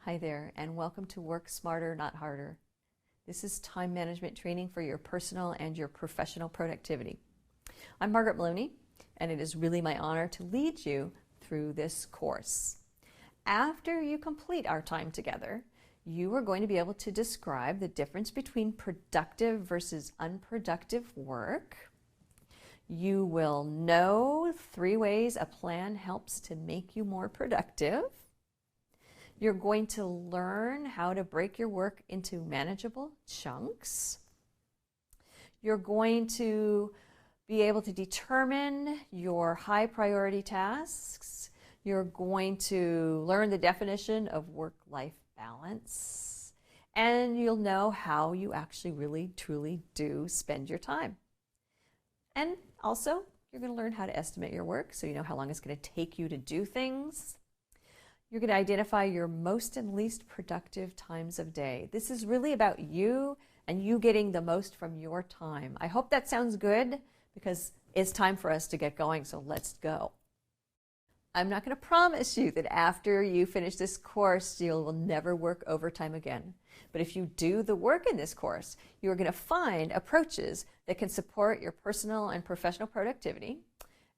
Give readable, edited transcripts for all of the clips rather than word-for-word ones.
Hi there, and welcome to Work Smarter, Not Harder. This is time management training for your personal and your professional productivity. I'm Margaret Maloney, and it is really my honor to lead you through this course. After you complete our time together, you are going to be able to describe the difference between productive versus unproductive work. You will know 3 ways a plan helps to make you more productive. You're going to learn how to break your work into manageable chunks. You're going to be able to determine your high priority tasks. You're going to learn the definition of work-life balance. And you'll know how you actually really, truly do spend your time. And also, you're going to learn how to estimate your work so you know how long it's going to take you to do things. You're going to identify your most and least productive times of day. This is really about you and you getting the most from your time. I hope that sounds good because it's time for us to get going, so let's go. I'm not going to promise you that after you finish this course, you will never work overtime again. But if you do the work in this course, you're going to find approaches that can support your personal and professional productivity.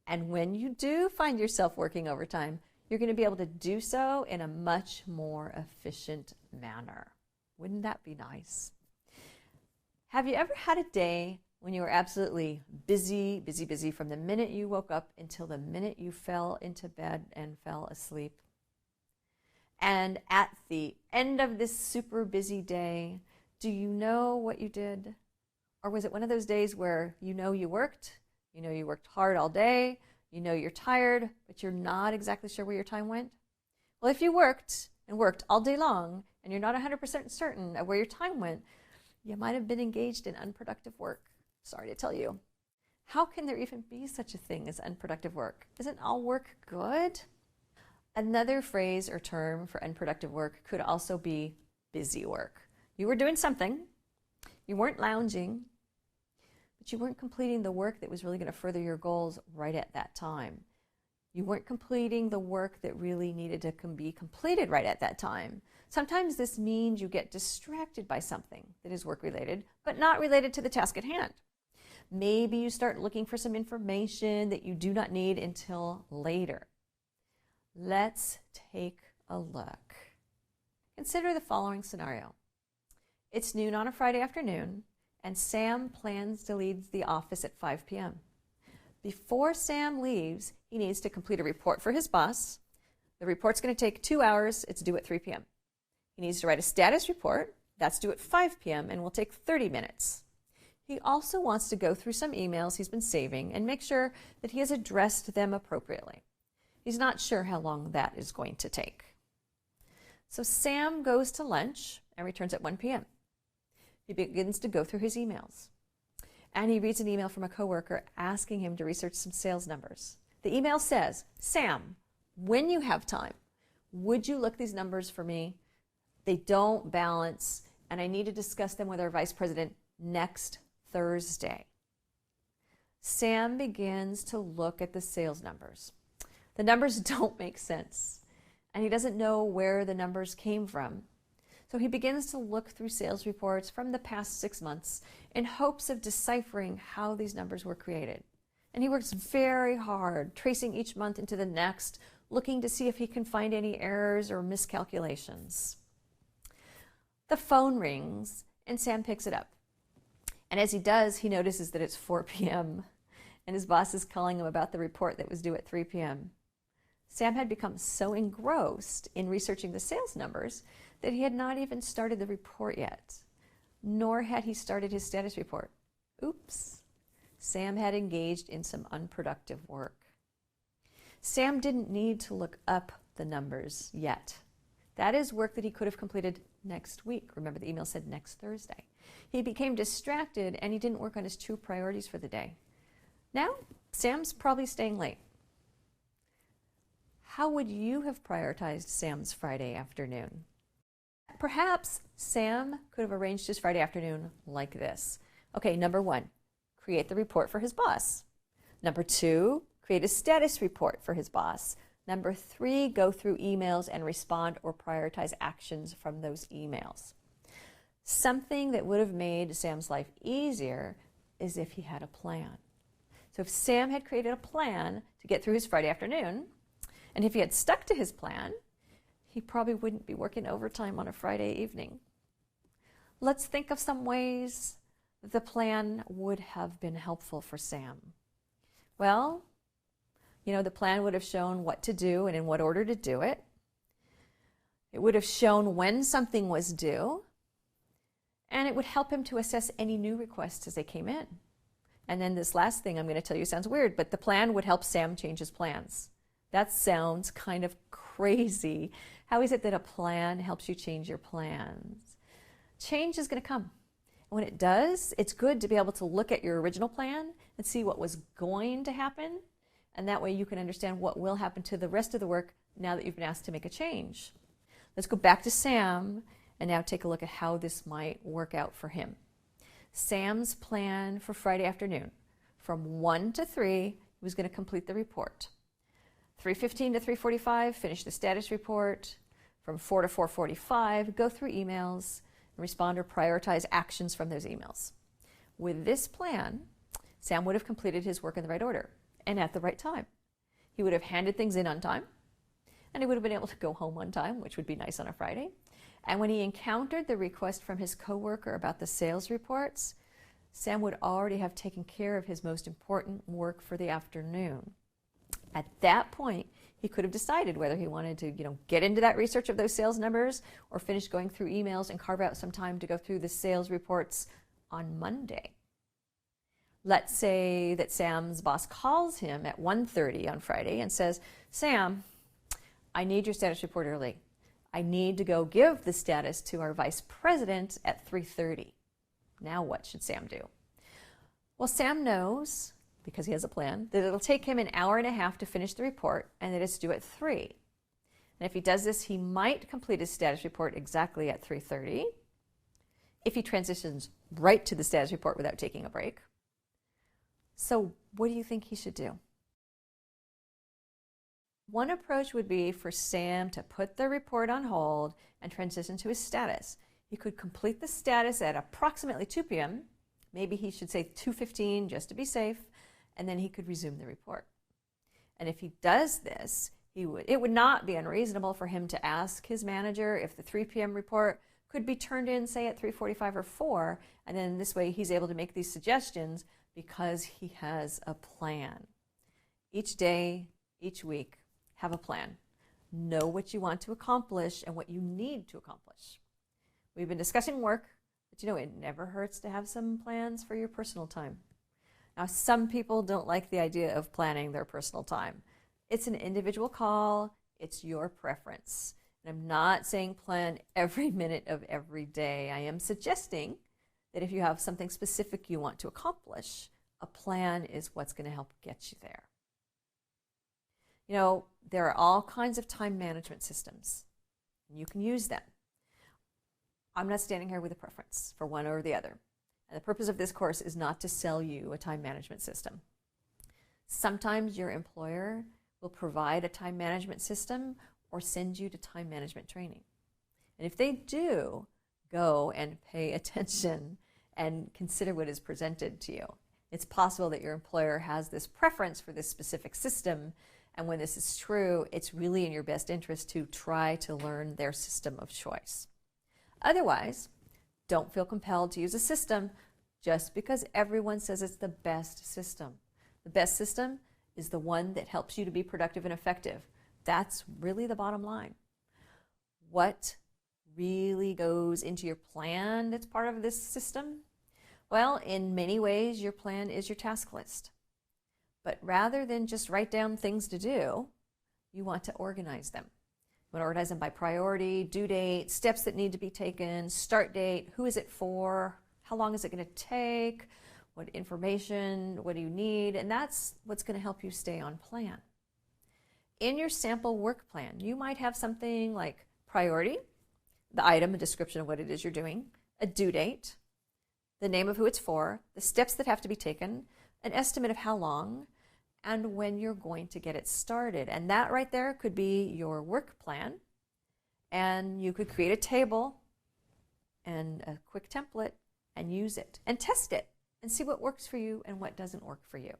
And when you do find yourself working overtime, you're going to be able to do so in a much more efficient manner. Wouldn't that be nice? Have you ever had a day when you were absolutely busy from the minute you woke up until the minute you fell into bed and fell asleep? And at the end of this super busy day, do you know what you did? Or was it one of those days where you worked hard all day, you're tired, but you're not exactly sure where your time went? Well, if you worked all day long and you're not 100% certain of where your time went, you might have been engaged in unproductive work. Sorry to tell you. How can there even be such a thing as unproductive work? Isn't all work good? Another phrase or term for unproductive work could also be busy work. You were doing something, you weren't lounging, but you weren't completing the work that was really going to further your goals right at that time. You weren't completing the work that really needed to be completed right at that time. Sometimes this means you get distracted by something that is work-related, but not related to the task at hand. Maybe you start looking for some information that you do not need until later. Let's take a look. Consider the following scenario. It's noon on a Friday afternoon, and Sam plans to leave the office at 5 p.m. Before Sam leaves, he needs to complete a report for his boss. The report's going to take 2 hours. It's due at 3 p.m. He needs to write a status report. That's due at 5 p.m. and will take 30 minutes. He also wants to go through some emails he's been saving and make sure that he has addressed them appropriately. He's not sure how long that is going to take. So Sam goes to lunch and returns at 1 p.m. He begins to go through his emails. And he reads an email from a coworker asking him to research some sales numbers. The email says, "Sam, when you have time, would you look these numbers for me? They don't balance, and I need to discuss them with our vice president next Thursday." Sam begins to look at the sales numbers. The numbers don't make sense, and he doesn't know where the numbers came from. So he begins to look through sales reports from the past 6 months in hopes of deciphering how these numbers were created. And he works very hard, tracing each month into the next, looking to see if he can find any errors or miscalculations. The phone rings, and Sam picks it up. And as he does, he notices that it's 4 p.m., and his boss is calling him about the report that was due at 3 p.m. Sam had become so engrossed in researching the sales numbers that he had not even started the report yet, nor had he started his status report. Oops. Sam had engaged in some unproductive work. Sam didn't need to look up the numbers yet. That is work that he could have completed next week. Remember, the email said next Thursday. He became distracted and he didn't work on his true priorities for the day. Now, Sam's probably staying late. How would you have prioritized Sam's Friday afternoon? Perhaps Sam could have arranged his Friday afternoon like this. Okay, number 1, create the report for his boss. Number 2, create a status report for his boss. Number 3, go through emails and respond or prioritize actions from those emails. Something that would have made Sam's life easier is if he had a plan. So if Sam had created a plan to get through his Friday afternoon, and if he had stuck to his plan, he probably wouldn't be working overtime on a Friday evening. Let's think of some ways that the plan would have been helpful for Sam. Well, the plan would have shown what to do and in what order to do it. It would have shown when something was due, and it would help him to assess any new requests as they came in. And then this last thing I'm going to tell you sounds weird, but the plan would help Sam change his plans. That sounds kind of crazy. How is it that a plan helps you change your plans? Change is going to come. And when it does, it's good to be able to look at your original plan and see what was going to happen. And that way you can understand what will happen to the rest of the work now that you've been asked to make a change. Let's go back to Sam and now take a look at how this might work out for him. Sam's plan for Friday afternoon, from 1 to 3, he was going to complete the report. 3:15 to 3:45, finish the status report. From 4 to 4:45, go through emails and respond or prioritize actions from those emails. With this plan, Sam would have completed his work in the right order and at the right time. He would have handed things in on time, and he would have been able to go home on time, which would be nice on a Friday. And when he encountered the request from his coworker about the sales reports, Sam would already have taken care of his most important work for the afternoon. At that point, he could have decided whether he wanted to, get into that research of those sales numbers or finish going through emails and carve out some time to go through the sales reports on Monday. Let's say that Sam's boss calls him at 1:30 on Friday and says, "Sam, I need your status report early. I need to go give the status to our vice president at 3:30. Now what should Sam do? Well, Sam knows, because he has a plan, that it'll take him an hour and a half to finish the report and that it's due at 3. And if he does this, he might complete his status report exactly at 3:30 if he transitions right to the status report without taking a break. So what do you think he should do? One approach would be for Sam to put the report on hold and transition to his status. He could complete the status at approximately 2 p.m. Maybe he should say 2:15 just to be safe, and then he could resume the report. And if he does this, it would not be unreasonable for him to ask his manager if the 3 p.m. report could be turned in, say, at 3:45 or 4, and then this way he's able to make these suggestions because he has a plan. Each day, each week, have a plan. Know what you want to accomplish and what you need to accomplish. We've been discussing work, but it never hurts to have some plans for your personal time. Now, some people don't like the idea of planning their personal time. It's an individual call. It's your preference. And I'm not saying plan every minute of every day. I am suggesting that if you have something specific you want to accomplish, a plan is what's going to help get you there. There are all kinds of time management systems, and you can use them. I'm not standing here with a preference for one or the other. And the purpose of this course is not to sell you a time management system. Sometimes your employer will provide a time management system or send you to time management training. And if they do, go and pay attention and consider what is presented to you. It's possible that your employer has this preference for this specific system, and when this is true, it's really in your best interest to try to learn their system of choice. Otherwise, don't feel compelled to use a system just because everyone says it's the best system. The best system is the one that helps you to be productive and effective. That's really the bottom line. What really goes into your plan that's part of this system? Well, in many ways, your plan is your task list. But rather than just write down things to do, you want to organize them. You want to organize them by priority, due date, steps that need to be taken, start date, who is it for, how long is it going to take, what information, what do you need, and that's what's going to help you stay on plan. In your sample work plan, you might have something like priority, the item, a description of what it is you're doing, a due date, the name of who it's for, the steps that have to be taken, an estimate of how long, and when you're going to get it started. And that right there could be your work plan. And you could create a table and a quick template and use it and test it and see what works for you and what doesn't work for you.